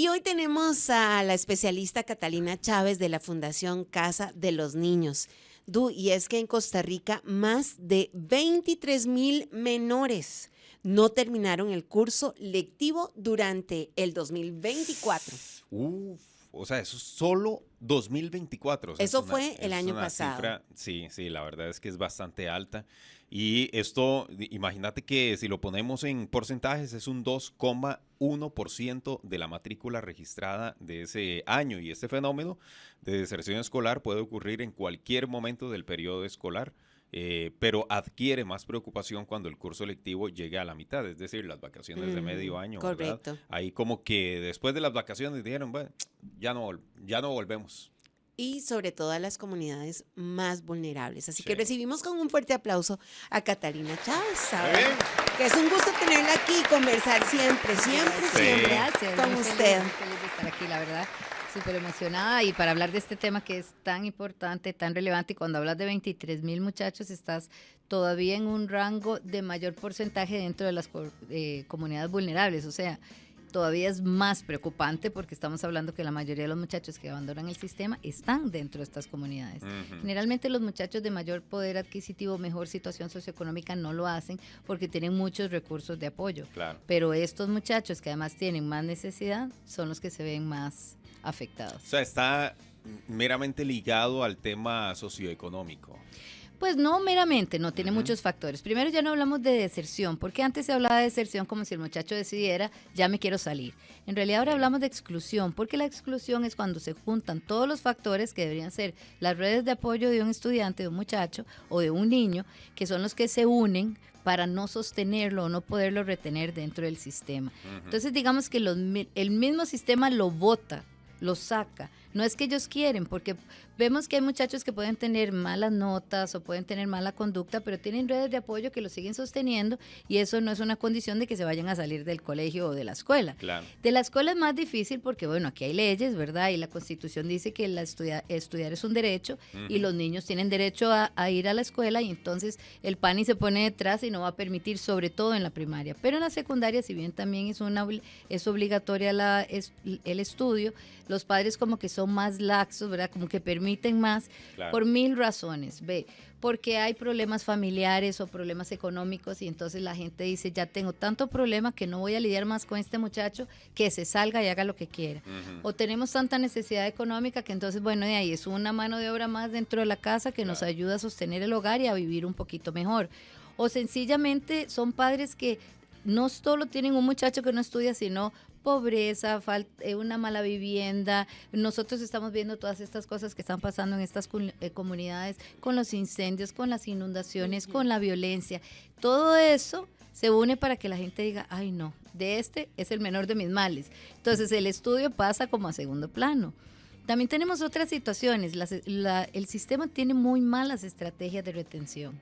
hoy tenemos a la especialista Catalina Chávez de la Fundación Casa de los Niños. Y es que en Costa Rica más de 23,000 menores no terminaron el curso lectivo durante el 2024. Uf, o sea, eso es solo 2024. O sea, Eso fue el año una pasado. Cifra, sí, la verdad es que es bastante alta. Y esto, imagínate que si lo ponemos en porcentajes, es un 2,1% de la matrícula registrada de ese año. Y este fenómeno de deserción escolar puede ocurrir en cualquier momento del periodo escolar. Pero adquiere más preocupación cuando el curso lectivo llega a la mitad, es decir, las vacaciones de medio año, correcto. ¿verdad? Ahí como que después de las vacaciones dijeron, bueno, ya no volvemos. Y sobre todo a las comunidades más vulnerables. Así que Sí. recibimos con un fuerte aplauso a Catalina Chávez, ¿sabes? Muy bien. Que es un gusto tenerla aquí y conversar siempre Sí. Gracias. con Muy usted. Muy feliz de estar aquí, la verdad. Súper emocionada y para hablar de este tema que es tan importante, tan relevante, y cuando hablas de 23,000 muchachos estás todavía en un rango de mayor porcentaje dentro de las comunidades vulnerables, o sea, todavía es más preocupante porque estamos hablando que la mayoría de los muchachos que abandonan el sistema están dentro de estas comunidades. Generalmente los muchachos de mayor poder adquisitivo, mejor situación socioeconómica no lo hacen porque tienen muchos recursos de apoyo, Claro. pero estos muchachos que además tienen más necesidad son los que se ven más afectados. O sea, está meramente ligado al tema socioeconómico. Pues no meramente, no, tiene muchos factores. Primero ya no hablamos de deserción, porque antes se hablaba de deserción como si el muchacho decidiera, ya me quiero salir. En realidad ahora hablamos de exclusión, porque la exclusión es cuando se juntan todos los factores que deberían ser las redes de apoyo de un estudiante, de un muchacho o de un niño, que son los que se unen para no sostenerlo o no poderlo retener dentro del sistema. Entonces digamos que el mismo sistema lo bota, lo saca. No es que ellos quieren, porque vemos que hay muchachos que pueden tener malas notas o pueden tener mala conducta, pero tienen redes de apoyo que los siguen sosteniendo y eso no es una condición de que se vayan a salir del colegio o de la escuela. Claro. De la escuela es más difícil porque, bueno, aquí hay leyes, ¿verdad? Y la Constitución dice que estudiar es un derecho y los niños tienen derecho a ir a la escuela y entonces el PANI se pone detrás y no va a permitir, sobre todo en la primaria. Pero en la secundaria, si bien también es obligatoria el estudio, los padres como que son más laxos, ¿verdad? Como que permiten más, Claro. por 1000 razones, porque hay problemas familiares o problemas económicos y entonces la gente dice, ya tengo tanto problema que no voy a lidiar más con este muchacho, que se salga y haga lo que quiera. O tenemos tanta necesidad económica que entonces, bueno, de ahí es una mano de obra más dentro de la casa que nos ayuda a sostener el hogar y a vivir un poquito mejor. O sencillamente son padres que no solo tienen un muchacho que no estudia, sino pobreza, una mala vivienda. Nosotros estamos viendo todas estas cosas que están pasando en estas comunidades, con los incendios, con las inundaciones, con la violencia. Todo eso se une para que la gente diga, ay no, de este es el menor de mis males. Entonces el estudio pasa como a segundo plano. También tenemos otras situaciones. El sistema tiene muy malas estrategias de retención.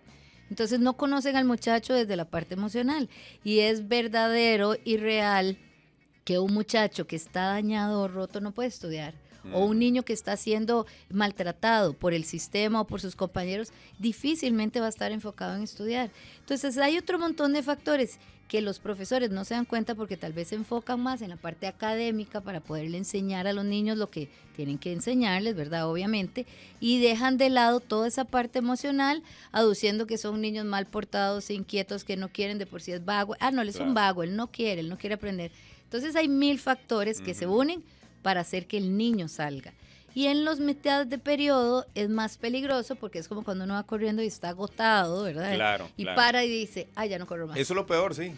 Entonces no conocen al muchacho desde la parte emocional y es verdadero y real que un muchacho que está dañado o roto no puede estudiar, o un niño que está siendo maltratado por el sistema o por sus compañeros difícilmente va a estar enfocado en estudiar. Entonces hay otro montón de factores que los profesores no se dan cuenta porque tal vez se enfocan más en la parte académica para poderle enseñar a los niños lo que tienen que enseñarles, ¿verdad? Obviamente, y dejan de lado toda esa parte emocional, aduciendo que son niños mal portados, inquietos, que no quieren, de por sí es vago. No, él es un vago, él no quiere aprender. Entonces hay 1000 factores que se unen para hacer que el niño salga. Y en los mitades de periodo es más peligroso porque es como cuando uno va corriendo y está agotado, ¿verdad? Claro, y claro. para y dice, ya no corro más. Eso es lo peor, sí.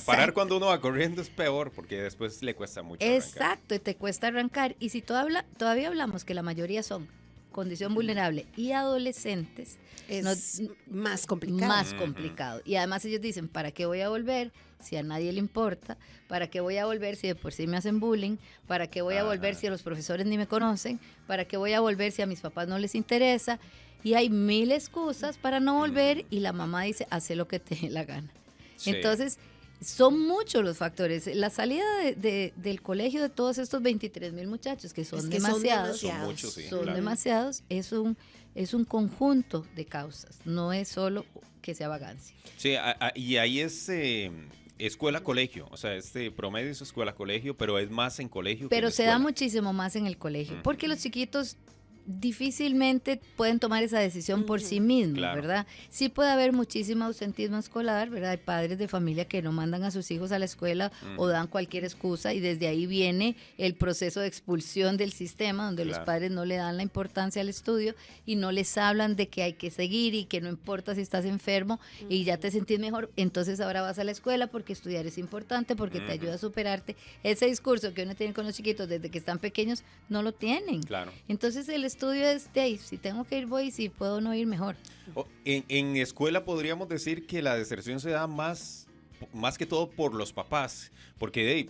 Parar cuando uno va corriendo es peor porque después le cuesta mucho arrancar. Exacto, y te cuesta arrancar. Y si todavía hablamos que la mayoría son condición vulnerable y adolescentes, es más complicado. Más complicado. Y además ellos dicen, ¿para qué voy a volver si a nadie le importa? ¿Para qué voy a volver si de por sí me hacen bullying? ¿Para qué voy a volver si a los profesores ni me conocen? ¿Para qué voy a volver si a mis papás no les interesa? Y hay 1000 excusas para no volver y la mamá dice, hace lo que te dé la gana. Sí. Entonces, son muchos los factores. La salida del colegio de todos estos 23,000 muchachos, que son demasiados, son muchos, sí, son claro. demasiados, es un conjunto de causas, no es solo que sea vagancia. Sí, y ahí es escuela-colegio, o sea, este promedio es escuela-colegio, pero es más en colegio que Pero en se da escuela. muchísimo más en el colegio, porque los chiquitos difícilmente pueden tomar esa decisión por sí mismos, Claro. ¿verdad? Sí puede haber muchísimo ausentismo escolar, ¿verdad? Hay padres de familia que no mandan a sus hijos a la escuela o dan cualquier excusa y desde ahí viene el proceso de expulsión del sistema, donde los Claro. padres no le dan la importancia al estudio y no les hablan de que hay que seguir y que no importa si estás enfermo y ya te sentís mejor, entonces ahora vas a la escuela porque estudiar es importante, porque te ayuda a superarte. Ese discurso que uno tiene con los chiquitos desde que están pequeños, no lo tienen. Claro. Entonces el estudio es de ahí, si tengo que ir voy, si puedo no ir mejor. En escuela podríamos decir que la deserción se da más que todo por los papás, porque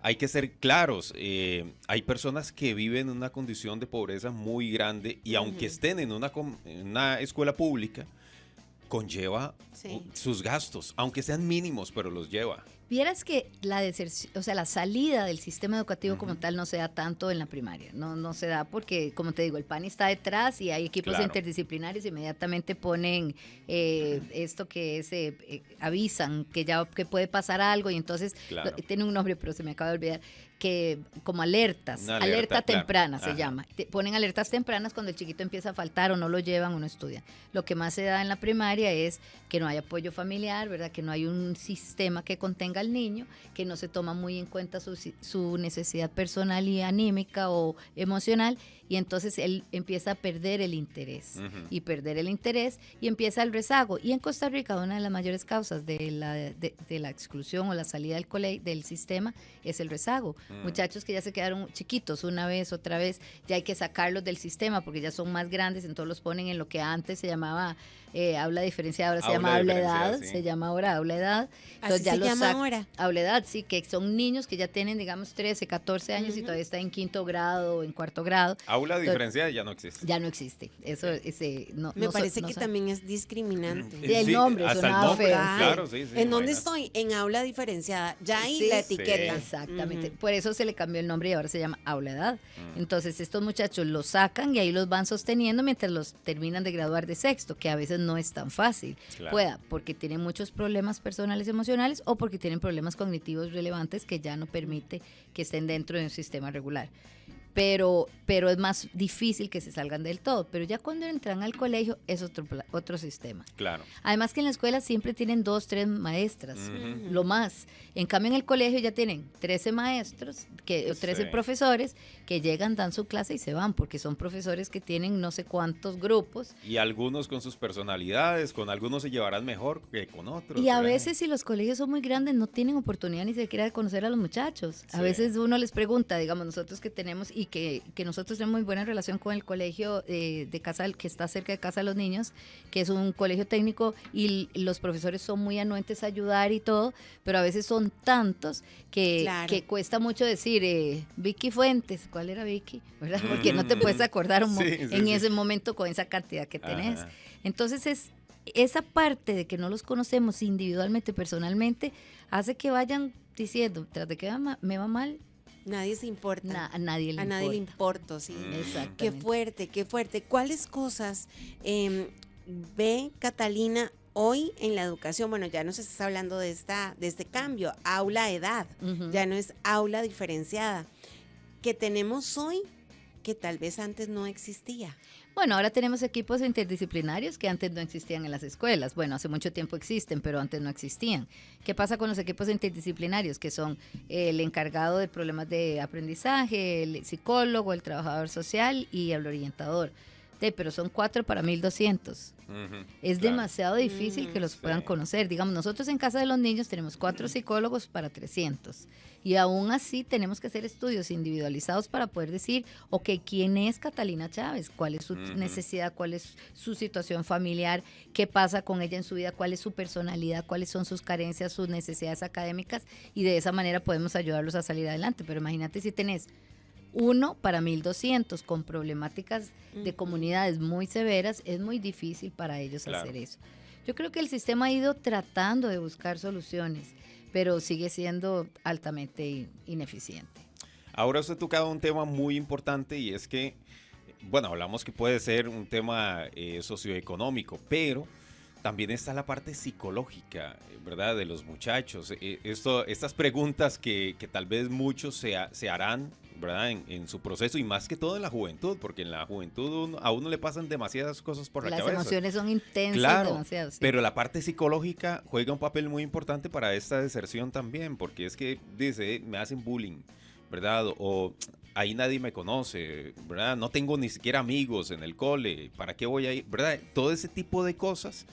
hay que ser claros, hay personas que viven en una condición de pobreza muy grande y aunque estén en una escuela pública, conlleva sus gastos, aunque sean mínimos, pero los lleva. Vieras que la deserción, o sea, la salida del sistema educativo como tal no se da tanto en la primaria, no se da porque, como te digo, el PANI está detrás y hay equipos Claro. interdisciplinarios, inmediatamente ponen esto que es, avisan que puede pasar algo y entonces Claro. tiene un nombre, pero se me acaba de olvidar, que como alertas, Una alerta claro. temprana se Ajá. llama. Ponen alertas tempranas cuando el chiquito empieza a faltar o no lo llevan o no estudian. Lo que más se da en la primaria es que no hay apoyo familiar, ¿verdad? Que no hay un sistema que contenga al niño, que no se toma muy en cuenta su necesidad personal y anímica o emocional, y entonces él empieza a perder el interés y perder el interés y empieza el rezago. Y en Costa Rica una de las mayores causas de la exclusión o la salida del sistema es el rezago. Muchachos que ya se quedaron chiquitos una vez, otra vez, ya hay que sacarlos del sistema porque ya son más grandes, entonces los ponen en lo que antes se llamaba aula diferenciada, ahora se llama aula edad, sí. se llama ahora aula edad. Así se llama ahora. Aula edad, sí, que son niños que ya tienen, digamos, 13, 14 años y todavía están en quinto grado o en cuarto grado. Aula diferenciada ya no existe. Ya no existe. Eso Me parece que también es discriminante. El nombre hasta el sonaba nombre, feo. claro, sí. ¿En dónde imagínate. estoy? En aula diferenciada. Ya hay Sí, la etiqueta. Exactamente. Por eso se le cambió el nombre y ahora se llama aula edad. Entonces estos muchachos los sacan y ahí los van sosteniendo mientras los terminan de graduar de sexto, que a veces no es tan fácil. Claro. Pueda porque tienen muchos problemas personales emocionales o porque tienen problemas cognitivos relevantes que ya no permite que estén dentro de un sistema regular. Pero es más difícil que se salgan del todo. Pero ya cuando entran al colegio es otro sistema. Claro. Además que en la escuela siempre tienen 2, 3 maestras, lo más. En cambio en el colegio ya tienen 13 maestros, o 13 Sí. profesores que llegan, dan su clase y se van, porque son profesores que tienen no sé cuántos grupos. Y algunos con sus personalidades, con algunos se llevarán mejor que con otros. Y a ¿verdad? veces si los colegios son muy grandes no tienen oportunidad ni siquiera de conocer a los muchachos. A Sí. veces uno les pregunta, digamos nosotros que tenemos y que nosotros tenemos muy buena relación con el colegio de casa que está cerca de Casa de los Niños, que es un colegio técnico y los profesores son muy anuentes a ayudar y todo, pero a veces son tantos que cuesta mucho decir Vicky Fuentes, ¿cuál era Vicky? ¿Verdad? Porque no te puedes acordar en ese momento con esa cantidad que tenés. Ajá. Entonces es esa parte de que no los conocemos individualmente, personalmente, hace que vayan diciendo, tras de que me va mal, Nadie se importa. a nadie le A importa. nadie le importa, sí. Exactamente. Qué fuerte, qué fuerte. ¿Cuáles cosas ve Catalina hoy en la educación? Bueno, ya nos estás hablando de este cambio, aula edad, ya no es aula diferenciada, que tenemos hoy que tal vez antes no existía. Bueno, ahora tenemos equipos interdisciplinarios que antes no existían en las escuelas. Bueno, hace mucho tiempo existen, pero antes no existían. ¿Qué pasa con los equipos interdisciplinarios? Que son el encargado de problemas de aprendizaje, el psicólogo, el trabajador social y el orientador. Pero son 4 para 1.200. Es demasiado difícil que los puedan conocer. Digamos, nosotros en Casa de los Niños tenemos 4 psicólogos para 300. Y aún así tenemos que hacer estudios individualizados para poder decir, ok, ¿quién es Catalina Chávez? ¿Cuál es su necesidad? ¿Cuál es su situación familiar? ¿Qué pasa con ella en su vida? ¿Cuál es su personalidad? ¿Cuáles son sus carencias, sus necesidades académicas? Y de esa manera podemos ayudarlos a salir adelante. Pero imagínate si tenés 1 para 1.200 con problemáticas de comunidades muy severas, es muy difícil para ellos hacer eso. Yo creo que el sistema ha ido tratando de buscar soluciones, pero sigue siendo altamente ineficiente. Ahora usted ha tocado un tema muy importante y es que, bueno, hablamos que puede ser un tema socioeconómico, pero también está la parte psicológica, ¿verdad? De los muchachos. Estas preguntas que tal vez muchos se harán, ¿verdad? En su proceso, y más que todo en la juventud, porque en la juventud a uno le pasan demasiadas cosas por la cabeza. Las emociones son intensas, claro, demasiado. Sí. pero la parte psicológica juega un papel muy importante para esta deserción también, porque es que dice, me hacen bullying, ¿verdad? O ahí nadie me conoce, ¿verdad? No tengo ni siquiera amigos en el cole, ¿para qué voy a ir? ¿Verdad? Todo ese tipo de cosas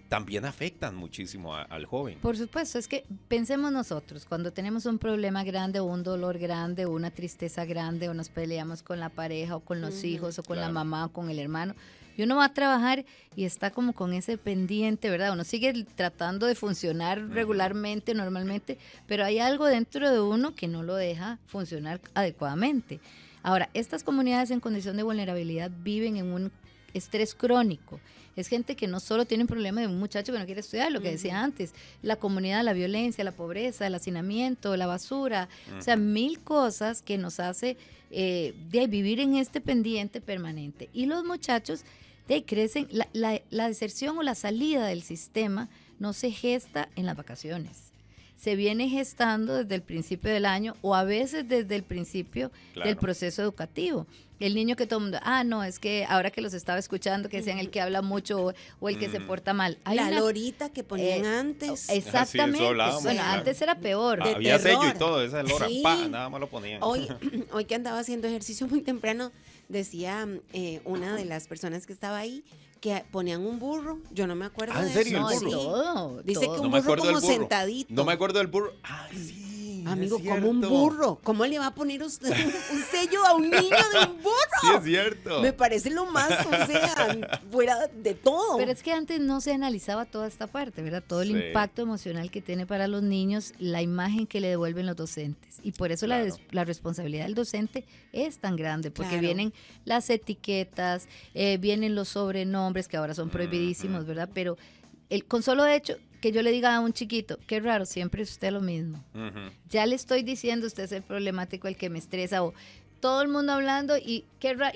también afectan muchísimo al joven. Por supuesto, es que pensemos nosotros, cuando tenemos un problema grande o un dolor grande o una tristeza grande o nos peleamos con la pareja o con los hijos o con la mamá o con el hermano, y uno va a trabajar y está como con ese pendiente, ¿verdad? Uno sigue tratando de funcionar regularmente, normalmente, pero hay algo dentro de uno que no lo deja funcionar adecuadamente. Ahora, estas comunidades en condición de vulnerabilidad viven en un estrés crónico. Es gente que no solo tiene un problema de un muchacho que no quiere estudiar, lo que decía antes, la comunidad, la violencia, la pobreza, el hacinamiento, la basura, o sea, 1000 cosas que nos hace de vivir en este pendiente permanente. Y los muchachos crecen, la deserción o la salida del sistema no se gesta en las vacaciones. Se viene gestando desde el principio del año o a veces desde el principio del proceso educativo. El niño que todo el mundo, no, es que ahora que los estaba escuchando, que decían el que habla mucho o el que se porta mal. Hay la lorita que ponían antes. Exactamente. Sí, bueno, antes era peor. Había sello y todo, esa lora, nada más lo ponían. Hoy que andaba haciendo ejercicio muy temprano, decía una de las personas que estaba ahí, que ponían un burro, yo no me acuerdo de ¿en serio? eso. ¿El burro? Todo, Dice todo. que un burro como sentadito. No me acuerdo del burro. Ay, sí. Amigo, como un burro. ¿Cómo le va a poner usted un sello a un niño de un burro? Sí, es cierto. Me parece lo más, o sea, fuera de todo. Pero es que antes no se analizaba toda esta parte, ¿verdad? Todo el impacto emocional que tiene para los niños, la imagen que le devuelven los docentes. Y por eso la responsabilidad del docente es tan grande, porque vienen las etiquetas, vienen los sobrenombres, que ahora son prohibidísimos, ¿verdad? Pero con solo hecho que yo le diga a un chiquito, qué raro, siempre es usted lo mismo. Ya le estoy diciendo, usted es el problemático, el que me estresa, o todo el mundo hablando y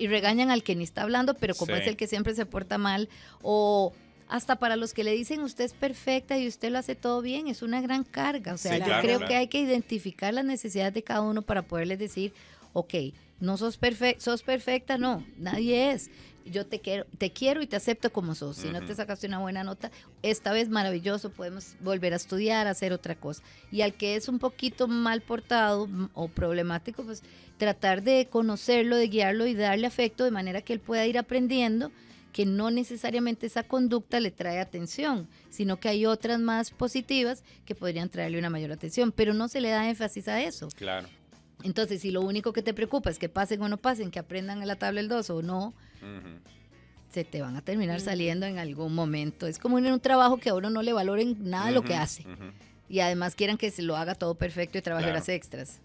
regañan al que ni está hablando, pero como es el que siempre se porta mal, o hasta para los que le dicen usted es perfecta y usted lo hace todo bien, es una gran carga. O sea, yo creo que hay que identificar las necesidades de cada uno para poderles decir, ok, no sos perfecta, no, nadie es. Yo te quiero y te acepto como sos. Si no te sacaste una buena nota, esta vez maravilloso, podemos volver a estudiar, a hacer otra cosa. Y al que es un poquito mal portado o problemático, pues tratar de conocerlo, de guiarlo y darle afecto de manera que él pueda ir aprendiendo que no necesariamente esa conducta le trae atención, sino que hay otras más positivas que podrían traerle una mayor atención, pero no se le da énfasis a eso. Claro. Entonces, si lo único que te preocupa es que pasen o no pasen, que aprendan en la tabla el 2 o no, se te van a terminar saliendo en algún momento. Es como en un trabajo que a uno no le valoren nada lo que hace. Y además quieran que se lo haga todo perfecto y trabaje horas extras.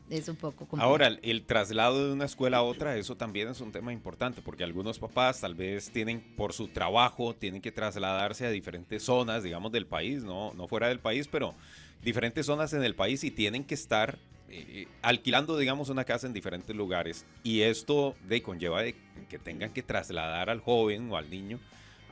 Es un poco complicado. Ahora, el traslado de una escuela a otra, eso también es un tema importante, porque algunos papás tal vez tienen, por su trabajo, tienen que trasladarse a diferentes zonas, digamos, del país, no fuera del país, pero diferentes zonas en el país, y tienen que estar alquilando, digamos, una casa en diferentes lugares, y esto conlleva que tengan que trasladar al joven o al niño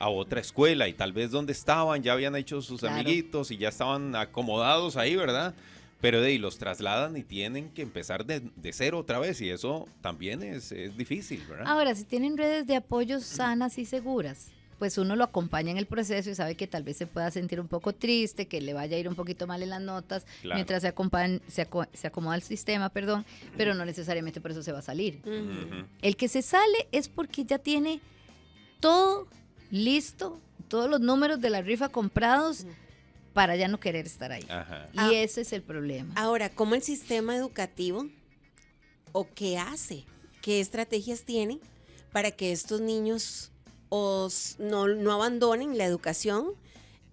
a otra escuela, y tal vez donde estaban ya habían hecho sus amiguitos y ya estaban acomodados ahí, ¿verdad? Pero los trasladan y tienen que empezar de cero otra vez, y eso también es difícil, ¿verdad? Ahora, si tienen redes de apoyo sanas y seguras, pues uno lo acompaña en el proceso y sabe que tal vez se pueda sentir un poco triste, que le vaya a ir un poquito mal en las notas, mientras se acomoda el sistema, pero no necesariamente por eso se va a salir. El que se sale es porque ya tiene todo listo, todos los números de la rifa comprados, para ya no querer estar ahí. Y ese es el problema. Ahora, ¿cómo el sistema educativo o qué hace? ¿Qué estrategias tiene para que estos niños no abandonen la educación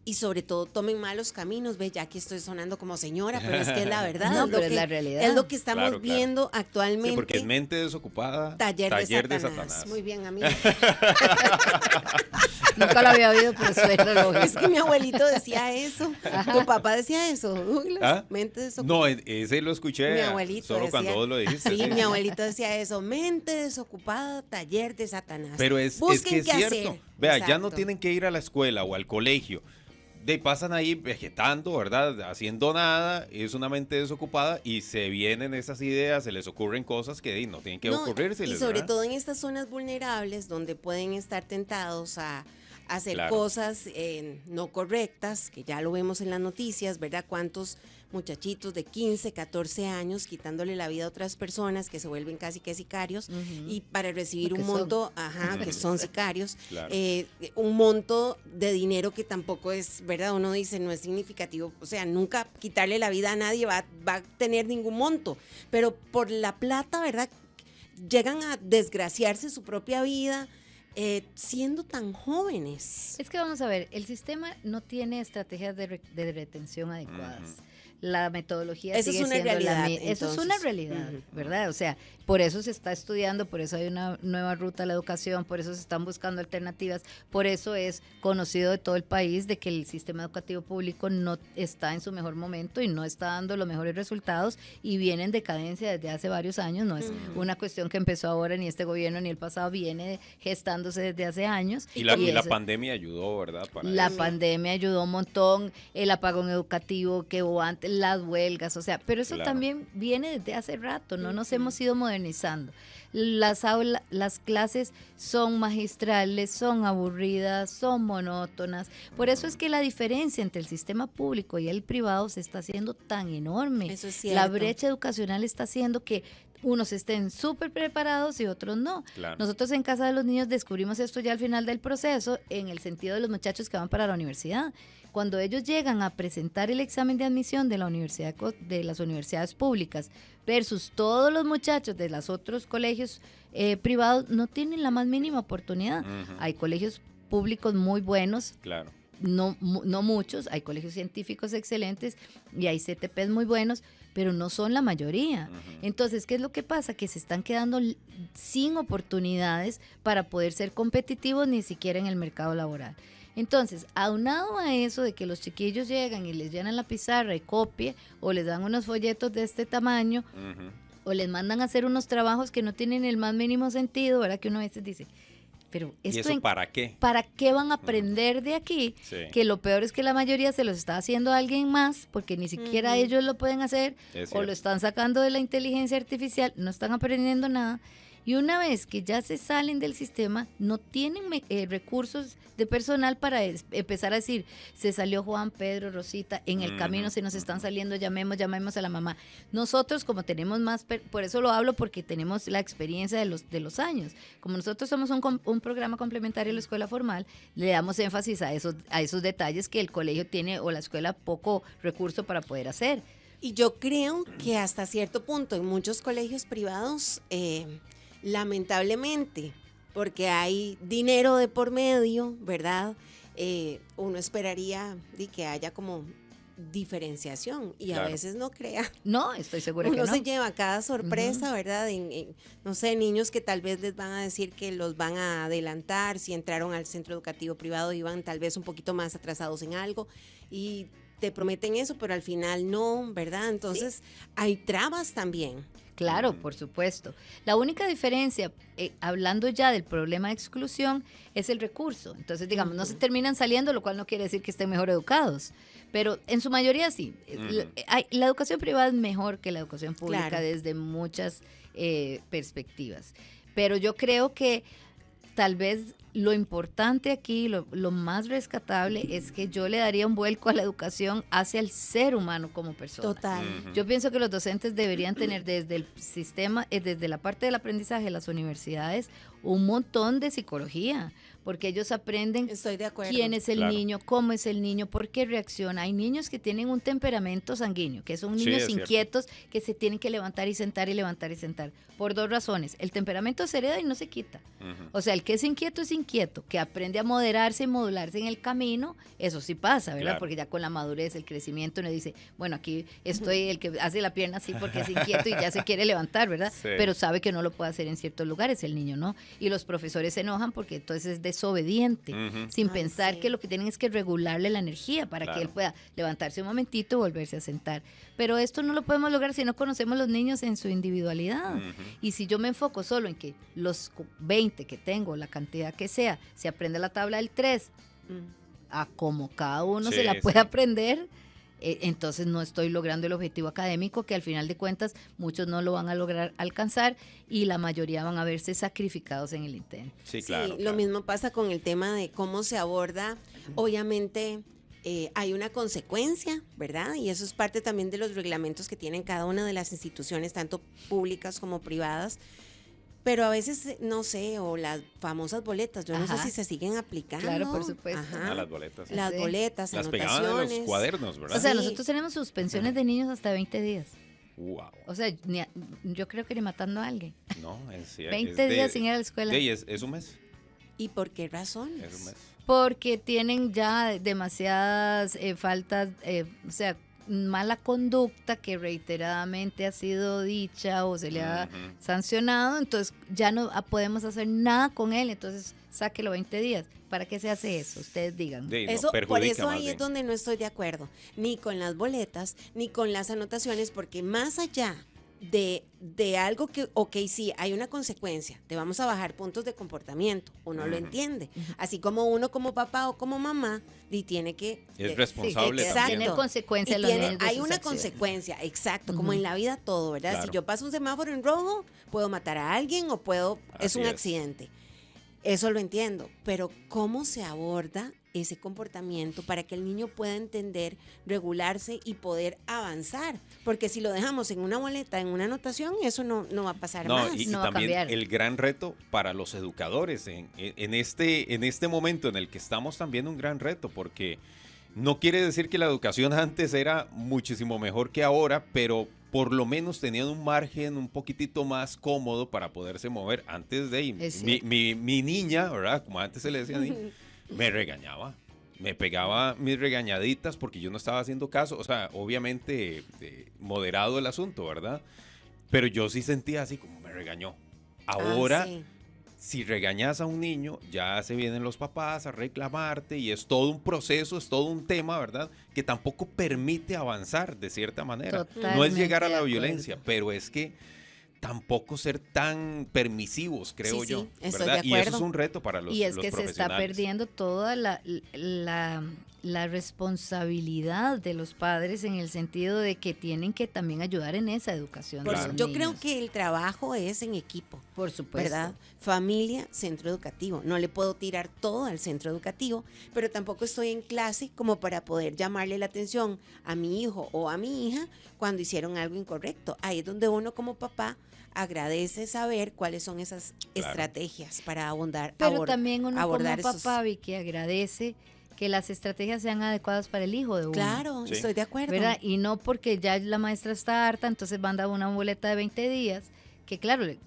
y sobre todo tomen malos caminos? Ve, ya aquí estoy sonando como señora, pero es que es la verdad. No, pero es la realidad. Es lo que estamos viendo actualmente. Sí, porque en mente desocupada, taller de Satanás. Muy bien, amigo. Nunca lo había oído, pero suena lógico. Es que mi abuelito decía eso. Tu papá decía eso, Douglas. Mente desocupada. No, ese lo escuché. Mi abuelito solo decía, cuando vos lo dijiste. Sí, mi abuelito decía eso. Mente desocupada, taller de Satanás. Pero es Busquen que es qué cierto. hacer. Vea, ya no Exacto. tienen que ir a la escuela o al colegio. Pasan ahí vegetando, ¿verdad? Haciendo nada, es una mente desocupada y se vienen esas ideas, se les ocurren cosas que no tienen que No, ocurrirse. y sobre todo en estas zonas vulnerables donde pueden estar tentados a hacer Claro. cosas no correctas, que ya lo vemos en las noticias, ¿verdad? Cuántos muchachitos de 15, 14 años quitándole la vida a otras personas que se vuelven casi que sicarios y para recibir Lo que un son. monto, que son sicarios, Claro. un monto de dinero que tampoco es, ¿verdad? Uno dice, no es significativo, o sea, nunca quitarle la vida a nadie va a tener ningún monto, pero por la plata, ¿verdad? Llegan a desgraciarse su propia vida siendo tan jóvenes. Es que vamos a ver, el sistema no tiene estrategias de retención adecuadas. La metodología Eso es sigue una siendo realidad, Eso es una entonces. realidad, Ujú. ¿verdad? O sea, por eso se está estudiando, por eso hay una nueva ruta a la educación, por eso se están buscando alternativas, por eso es conocido de todo el país de que el sistema educativo público no está en su mejor momento y no está dando los mejores resultados y viene en decadencia desde hace varios años, no es una cuestión que empezó ahora, ni este gobierno ni el pasado, viene gestándose desde hace años. Y la eso- pandemia ayudó, ¿verdad? Para la eso. pandemia ayudó un montón, el apagón educativo que hubo antes, las huelgas, o sea, pero eso Claro. también viene desde hace rato, no nos hemos ido modernizando. Las clases son magistrales, son aburridas, son monótonas. Por eso es que la diferencia entre el sistema público y el privado se está haciendo tan enorme. Eso es La cierto. brecha educacional está haciendo que unos estén súper preparados y otros no. Claro. Nosotros en Casa de los Niños descubrimos esto ya al final del proceso en el sentido de los muchachos que van para la universidad. Cuando ellos llegan a presentar el examen de admisión de de las universidades públicas versus todos los muchachos de los otros colegios privados, no tienen la más mínima oportunidad. Ujú. Hay colegios públicos muy buenos, Claro. no muchos, hay colegios científicos excelentes y hay CTPs muy buenos, pero no son la mayoría. Ujú. Entonces, ¿qué es lo que pasa? Que se están quedando sin oportunidades para poder ser competitivos ni siquiera en el mercado laboral. Entonces, aunado a eso de que los chiquillos llegan y les llenan la pizarra y copie, o les dan unos folletos de este tamaño, Ujú. o les mandan a hacer unos trabajos que no tienen el más mínimo sentido, ¿verdad? Que uno a veces dice, pero ¿Y esto eso para qué? ¿para qué van a aprender de aquí? Sí. Que lo peor es que la mayoría se los está haciendo a alguien más, porque ni siquiera Ujú. ellos lo pueden hacer, Es o lo cierto. están sacando de la inteligencia artificial, no están aprendiendo nada. Y una vez que ya se salen del sistema, no tienen recursos de personal para empezar a decir, se salió Juan, Pedro, Rosita, en el camino se nos están saliendo, llamemos a la mamá. Nosotros, como tenemos más, por eso lo hablo, porque tenemos la experiencia de los años. Como nosotros somos un programa complementario a la escuela formal, le damos énfasis a esos detalles que el colegio tiene o la escuela poco recurso para poder hacer. Y yo creo que hasta cierto punto en muchos colegios privados, lamentablemente, porque hay dinero de por medio, ¿verdad? Uno esperaría que haya como diferenciación y Claro. a veces no crea. No, estoy segura que Uno no. se lleva cada sorpresa, ¿verdad? No sé, niños que tal vez les van a decir que los van a adelantar, si entraron al centro educativo privado iban tal vez un poquito más atrasados en algo y te prometen eso, pero al final no, ¿verdad? Entonces hay trabas también. Claro, por supuesto. La única diferencia, hablando ya del problema de exclusión, es el recurso. Entonces, digamos, no se terminan saliendo, lo cual no quiere decir que estén mejor educados. Pero en su mayoría sí. La educación privada es mejor que la educación pública Claro. desde muchas perspectivas. Pero yo creo que tal vez lo importante aquí, lo más rescatable, es que yo le daría un vuelco a la educación hacia el ser humano como persona. Total. Ujú. Yo pienso que los docentes deberían tener desde el sistema, desde la parte del aprendizaje de las universidades, un montón de psicología, porque ellos aprenden Estoy de acuerdo. quién es el Claro. niño, cómo es el niño, por qué reacciona. Hay niños que tienen un temperamento sanguíneo, que son Sí, niños es cierto. inquietos que se tienen que levantar y sentar y levantar y sentar, por dos razones. El temperamento se hereda y no se quita. Ujú. O sea, el que es inquieto, que aprende a moderarse y modularse en el camino, eso sí pasa, ¿verdad? Claro. Porque ya con la madurez, el crecimiento, uno dice, bueno, aquí estoy el que hace la pierna así porque es inquieto y ya se quiere levantar, ¿verdad? Sí. Pero sabe que no lo puede hacer en ciertos lugares, el niño no. Y los profesores se enojan porque entonces es desobediente, Ujú. sin Ay, pensar sí. que lo que tienen es que regularle la energía para Claro. que él pueda levantarse un momentito y volverse a sentar. Pero esto no lo podemos lograr si no conocemos los niños en su individualidad. Ujú. Y si yo me enfoco solo en que los 20 que tengo, la cantidad que sea, si aprende la tabla del 3, a como cada uno se la Sí, puede sí. aprender, entonces no estoy logrando el objetivo académico, que al final de cuentas muchos no lo van a lograr alcanzar y la mayoría van a verse sacrificados en el intento. Sí, Sí, claro. lo claro. mismo pasa con el tema de cómo se aborda. Obviamente hay una consecuencia, ¿verdad? Y eso es parte también de los reglamentos que tienen cada una de las instituciones, tanto públicas como privadas. Pero a veces, no sé, o las famosas boletas, yo no sé Ajá. si se siguen aplicando. Claro, por supuesto. Ajá. Ah, las boletas. Las Sí. boletas, Las pegaban en anotaciones. los cuadernos, ¿verdad? O sea, Sí. nosotros tenemos suspensiones de niños hasta 20 días. Wow. O sea, yo creo que ni matando a alguien. No, es 20 días sin ir a la escuela. Es un mes. ¿Y por qué razones? Es un mes. Porque tienen ya demasiadas faltas, o sea, mala conducta que reiteradamente ha sido dicha o se le ha Ujú. sancionado, entonces ya no podemos hacer nada con él, entonces sáquelo 20 días. ¿Para qué se hace eso? Ustedes digan. Sí, no, Eso, por perjudica eso más ahí bien. es donde no estoy de acuerdo, ni con las boletas, ni con las anotaciones, porque más allá de algo que, ok, sí, hay una consecuencia, te vamos a bajar puntos de comportamiento, uno lo Ujú. entiende, así como uno como papá o como mamá, y tiene que... Es responsable exacto. también. Tener consecuencias Y los tiene- niños de hay sus una acciones. consecuencia, exacto, como Ujú. en la vida todo, ¿verdad? Claro. Si yo paso un semáforo en rojo, puedo matar a alguien o puedo, es Así un es. accidente. Eso lo entiendo, pero ¿cómo se aborda ese comportamiento para que el niño pueda entender, regularse y poder avanzar? Porque si lo dejamos en una boleta, en una anotación, eso no va a pasar No, más. y No va a también cambiar. el gran reto para los educadores en este momento en el que estamos también un gran reto, porque no quiere decir que la educación antes era muchísimo mejor que ahora, pero por lo menos tenían un margen un poquitito más cómodo para poderse mover. Antes de ahí, Es mi, cierto. mi niña, ¿verdad? Como antes se le decía a mí, me regañaba. Me pegaba mis regañaditas porque yo no estaba haciendo caso. O sea, obviamente moderado el asunto, ¿verdad? Pero yo sí sentía así como me regañó. Ahora, Sí. si regañas a un niño, ya se vienen los papás a reclamarte y es todo un proceso, es todo un tema, ¿verdad? Que tampoco permite avanzar de cierta manera. No es Totalmente llegar a de la acuerdo. violencia, pero es que tampoco ser tan permisivos, creo Sí, yo. estoy ¿verdad? de Y eso es acuerdo. un reto para los Y es los que se está profesionales. perdiendo toda la responsabilidad de los padres en el sentido de que tienen que también ayudar en esa educación. Por de eso, los yo creo niños. que el trabajo es en equipo. Por supuesto. ¿Verdad? Familia, centro educativo. No le puedo tirar todo al centro educativo, pero tampoco estoy en clase como para poder llamarle la atención a mi hijo o a mi hija cuando hicieron algo incorrecto. Ahí es donde uno como papá agradece saber cuáles son esas Claro. estrategias para Pero también uno como abordar esos... papá, Vicky, agradece que las estrategias sean adecuadas para el hijo de uno. Claro, Sí. estoy de acuerdo. ¿Verdad? Y no porque ya la maestra está harta, entonces manda una boleta de 20 días, que claro, le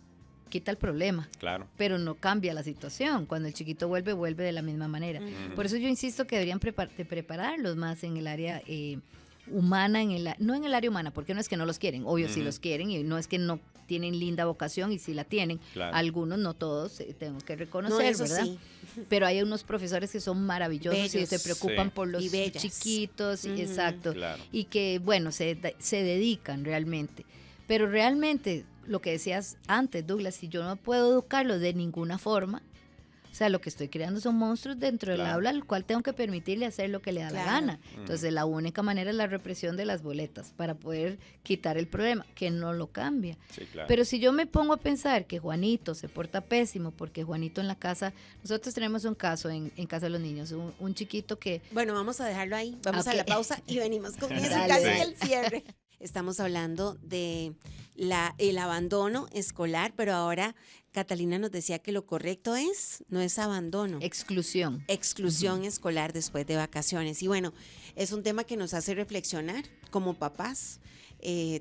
quita el problema, Claro. pero no cambia la situación. Cuando el chiquito vuelve de la misma manera. Ujú. Por eso yo insisto que deberían prepararlos más en el área humana, no en el área humana, porque no es que no los quieren, obvio sí Ujú. los quieren, y no es que no tienen linda vocación, y sí la tienen, Claro. algunos, no todos, tengo que No, reconocer, eso ¿verdad? sí. Pero hay unos profesores que son maravillosos y Bellos. se preocupan Sí. por los Y bellas. chiquitos, Ujú. exacto, Claro. y que, bueno, se dedican realmente. Pero realmente, lo que decías antes, Douglas, si yo no puedo educarlos de ninguna forma, o sea, lo que estoy creando son monstruos dentro del Claro. aula, al cual tengo que permitirle hacer lo que le da la Claro. gana. Entonces, la única manera es la represión de las boletas para poder quitar el problema, que no lo cambia. Sí, claro. Pero si yo me pongo a pensar que Juanito se porta pésimo, porque Juanito en la casa, nosotros tenemos un caso en Casa de los Niños, un chiquito que Bueno, vamos a dejarlo ahí. Vamos a Ok. la pausa y venimos con eso, Dale, casi dale. que el cierre. Estamos hablando de el abandono escolar, pero ahora Catalina nos decía que lo correcto no es abandono, exclusión. exclusión escolar después de vacaciones. Y bueno, es un tema que nos hace reflexionar como papás,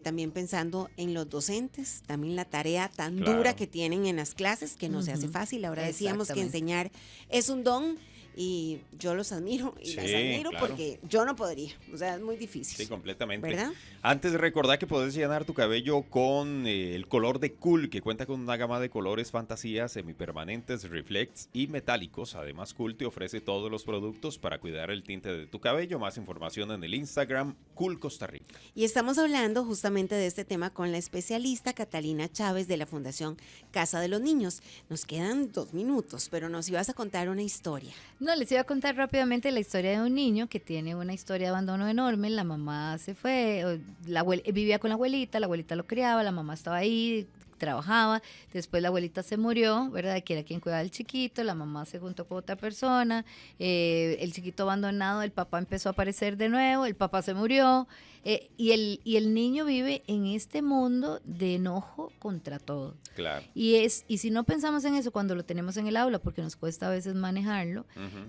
también pensando en los docentes, también la tarea tan Claro. dura que tienen en las clases, que no se hace Ujú. fácil. Ahora decíamos que Exactamente. enseñar es un don y yo los admiro y las Sí, admiro claro. porque yo no podría, o sea, es muy difícil. Sí, completamente. ¿Verdad? Antes, recordar que puedes llenar tu cabello con el color de Cool, que cuenta con una gama de colores fantasía, semipermanentes, reflects y metálicos. Además, Cool te ofrece todos los productos para cuidar el tinte de tu cabello. Más información en el Instagram Cool Costa Rica. Y estamos hablando justamente de este tema con la especialista Catalina Chávez de la Fundación Casa de los Niños. Nos quedan 2 minutos, pero nos ibas a contar una historia. No, les iba a contar rápidamente la historia de un niño que tiene una historia de abandono enorme. La mamá se fue, vivía con la abuelita lo criaba, la mamá estaba ahí, trabajaba, después la abuelita se murió, ¿verdad? Que era quien cuidaba del chiquito, la mamá se juntó con otra persona, el chiquito abandonado, el papá empezó a aparecer de nuevo, el papá se murió, y el niño vive en este mundo de enojo contra todo. Claro. Y si no pensamos en eso cuando lo tenemos en el aula, porque nos cuesta a veces manejarlo,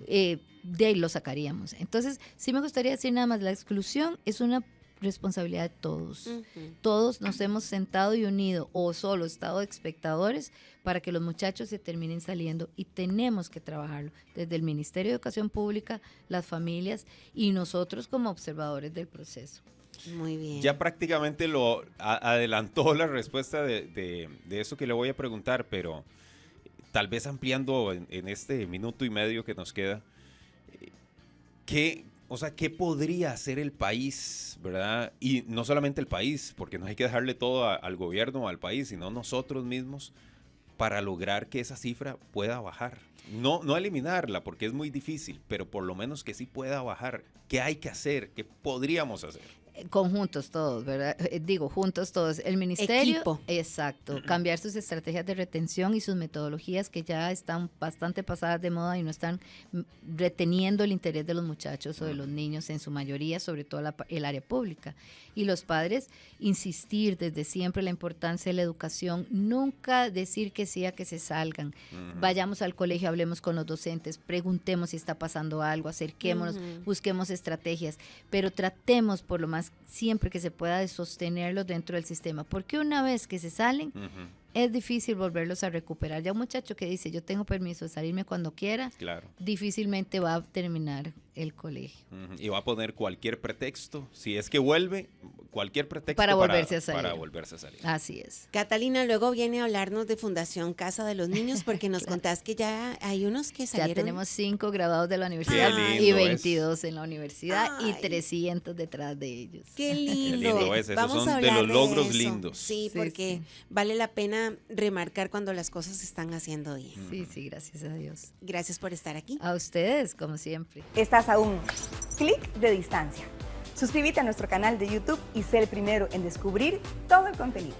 de ahí lo sacaríamos. Entonces, sí me gustaría decir nada más, la exclusión es una responsabilidad de todos. Todos nos hemos sentado y unido o solo estado de espectadores para que los muchachos se terminen saliendo y tenemos que trabajarlo desde el Ministerio de Educación Pública, las familias y nosotros como observadores del proceso. Muy bien. Ya prácticamente lo adelantó la respuesta de eso que le voy a preguntar, pero tal vez ampliando en este minuto y medio que nos queda, ¿qué podría hacer el país, verdad? Y no solamente el país, porque no hay que dejarle todo al gobierno o al país, sino nosotros mismos para lograr que esa cifra pueda bajar. No eliminarla, porque es muy difícil, pero por lo menos que sí pueda bajar. ¿Qué hay que hacer? ¿Qué podríamos hacer? Conjuntos todos, ¿verdad? Digo, juntos todos. El ministerio, Equipo. Exacto, cambiar sus estrategias de retención y sus metodologías que ya están bastante pasadas de moda y no están reteniendo el interés de los muchachos o de los niños en su mayoría, sobre todo el área pública. Y los padres, insistir desde siempre la importancia de la educación, nunca decir que sí a que se salgan. Vayamos al colegio, hablemos con los docentes, preguntemos si está pasando algo, acerquémonos, busquemos estrategias, pero tratemos por lo más siempre que se pueda de sostenerlos dentro del sistema, porque una vez que se salen, es difícil volverlos a recuperar. Ya un muchacho que dice, yo tengo permiso de salirme cuando quiera, Claro. difícilmente va a terminar el colegio. Y va a poner cualquier pretexto, si es que vuelve, cualquier pretexto Para volverse a salir. para volverse a salir. Así es. Catalina luego viene a hablarnos de Fundación Casa de los Niños porque nos contás que ya hay unos que salieron. Ya tenemos 5 graduados de la universidad Qué y lindo 22 en la universidad y Ay. 300 detrás de ellos. Qué lindo. Qué lindo es, esos Vamos son a de hablar los logros eso. lindos. Sí, Sí, porque sí. vale la pena remarcar cuando las cosas se están haciendo bien. Sí, sí, gracias a Dios. Gracias por estar aquí. A ustedes, como siempre. Estás a un clic de distancia. Suscríbete a nuestro canal de YouTube y sé el primero en descubrir todo el contenido.